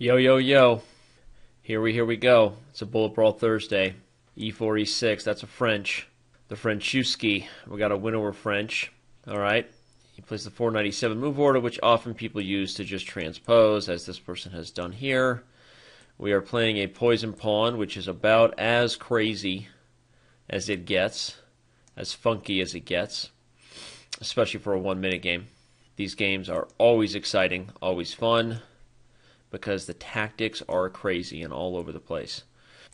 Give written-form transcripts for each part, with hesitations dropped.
Yo, yo, yo. Here we go. It's a Bullet Brawl Thursday. E4, E6, that's a French. The Frenchuski. We got a win over French. Alright. He plays the 497 move order, which often people use to just transpose, as this person has done here. We are playing a poison pawn, which is about as crazy as it gets, as funky as it gets, especially for a 1 minute game. These games are always exciting, always fun, because the tactics are crazy and all over the place.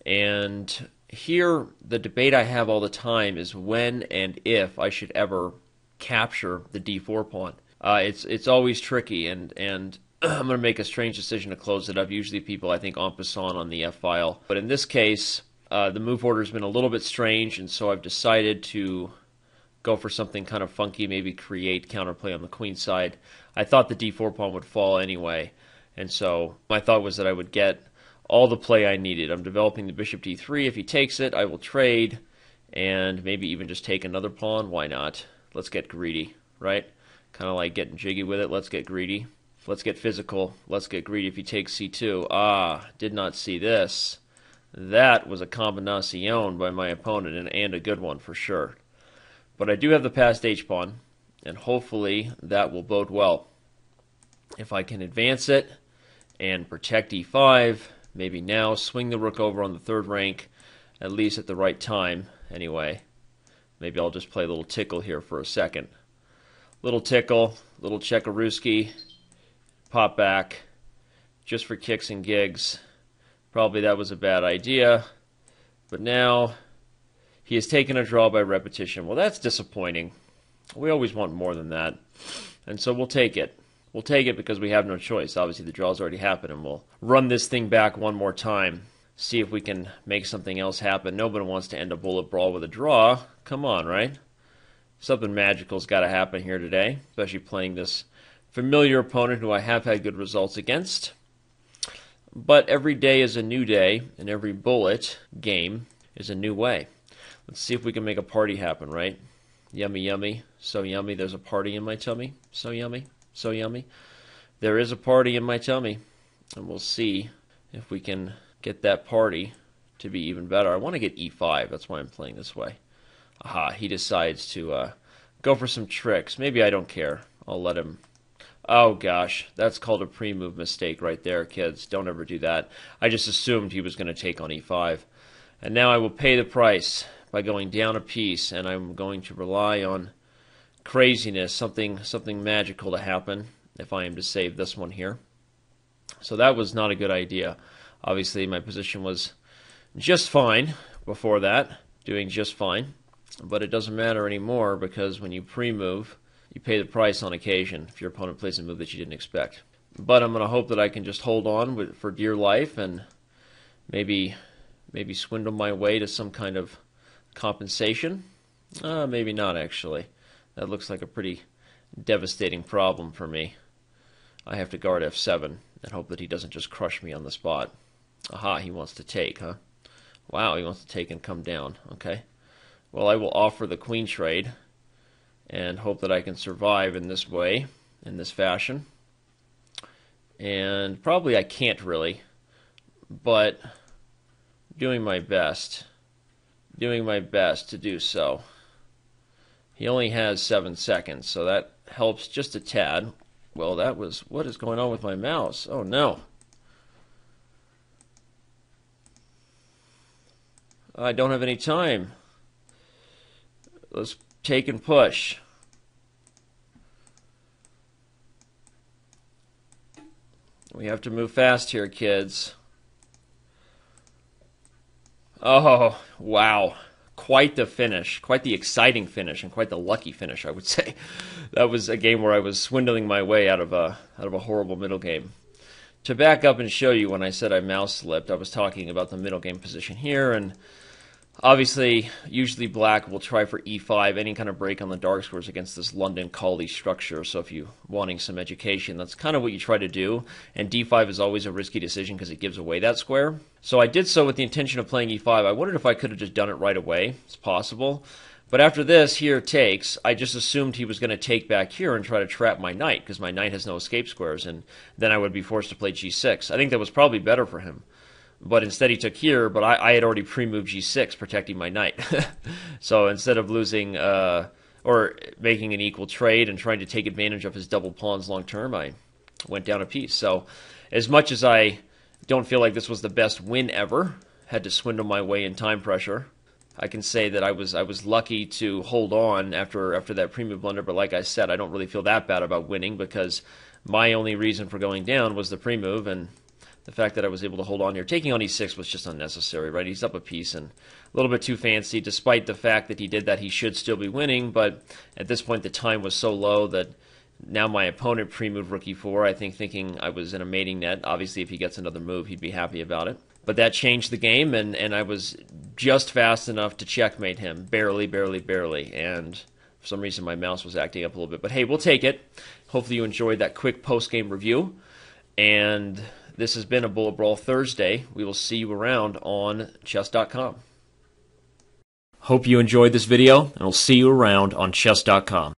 And here, the debate I have all the time is when and if I should ever capture the d4 pawn. It's always tricky, and I'm going to make a strange decision to close it up. Usually people, I think, en passant on the f-file. But in this case, the move order has been a little bit strange, and so I've decided to go for something kind of funky, maybe create counterplay on the queen side. I thought the d4 pawn would fall anyway, and so my thought was that I would get all the play I needed. I'm developing the bishop d3. If he takes it, I will trade, and maybe even just take another pawn. Why not? Let's get greedy, right? Kind of like getting jiggy with it. Let's get greedy. Let's get physical. Let's get greedy. If he takes c2, did not see this. That was a combinacion by my opponent, and a good one for sure. But I do have the passed h-pawn, and hopefully that will bode well. If I can advance it and protect e5, maybe now swing the rook over on the third rank, at least at the right time anyway. Maybe I'll just play a little tickle here for a second. Little tickle, little Chekaruski, pop back, just for kicks and gigs. Probably that was a bad idea, but now he has taken a draw by repetition. Well, that's disappointing. We always want more than that, and so we'll take it. We'll take it because we have no choice. Obviously, the draw's already happened, and we'll run this thing back one more time, see if we can make something else happen. Nobody wants to end a bullet brawl with a draw. Come on, right? Something magical's got to happen here today, especially playing this familiar opponent who I have had good results against. But every day is a new day, and every bullet game is a new way. Let's see if we can make a party happen, right? Yummy, yummy, so yummy. There's a party in my tummy. So yummy, so yummy. There is a party in my tummy, and we'll see if we can get that party to be even better. I want to get e5. That's why I'm playing this way. Aha, he decides to go for some tricks. Maybe I don't care. I'll let him. Oh gosh, that's called a pre-move mistake right there, kids. Don't ever do that. I just assumed he was going to take on e5. And now I will pay the price by going down a piece, and I'm going to rely on craziness, something magical to happen if I am to save this one here. So that was not a good idea. Obviously, my position was just fine before that, doing just fine. But it doesn't matter anymore because when you pre-move, you pay the price on occasion if your opponent plays a move that you didn't expect. But I'm going to hope that I can just hold on for dear life and maybe swindle my way to some kind of compensation. Maybe not, actually. That looks like a pretty devastating problem for me. I have to guard f7 and hope that he doesn't just crush me on the spot. Aha, he wants to take, huh? Wow, he wants to take and come down. Okay. Well, I will offer the queen trade and hope that I can survive in this way, in this fashion. And probably I can't really, but doing my best to do so. He only has 7 seconds, so that helps just a tad. Well, that was, what is going on with my mouse? Oh no. I don't have any time. Let's take and push. We have to move fast here, kids. Oh, wow. Quite the finish. Quite the exciting finish, and quite the lucky finish, I would say. That was a game where I was swindling my way out of a horrible middle game. To back up and show you when I said I mouse slipped, I was talking about the middle game position here, and obviously, usually black will try for e5, any kind of break on the dark squares against this London Collie structure. So if you're wanting some education, that's kind of what you try to do. And d5 is always a risky decision because it gives away that square. So I did so with the intention of playing e5. I wondered if I could have just done it right away. It's possible. But after this, here takes, I just assumed he was going to take back here and try to trap my knight, because my knight has no escape squares, and then I would be forced to play g6. I think that was probably better for him. But instead he took here, but I had already pre-moved g6, protecting my knight. So instead of losing or making an equal trade and trying to take advantage of his double pawns long term, I went down a piece. So as much as I don't feel like this was the best win ever, had to swindle my way in time pressure, I can say that I was lucky to hold on after that pre-move blunder. But like I said, I don't really feel that bad about winning, because my only reason for going down was the pre-move, and the fact that I was able to hold on here. Taking on e6 was just unnecessary, right? He's up a piece and a little bit too fancy. Despite the fact that he did that, he should still be winning, but at this point the time was so low that now my opponent pre-moved rook e4, I think, thinking I was in a mating net. Obviously, if he gets another move, he'd be happy about it. But that changed the game, and I was just fast enough to checkmate him. Barely, barely, barely. And for some reason my mouse was acting up a little bit. But hey, we'll take it. Hopefully you enjoyed that quick post-game review. And this has been a Bullet Brawl Thursday. We will see you around on Chess.com. Hope you enjoyed this video, and we'll see you around on Chess.com.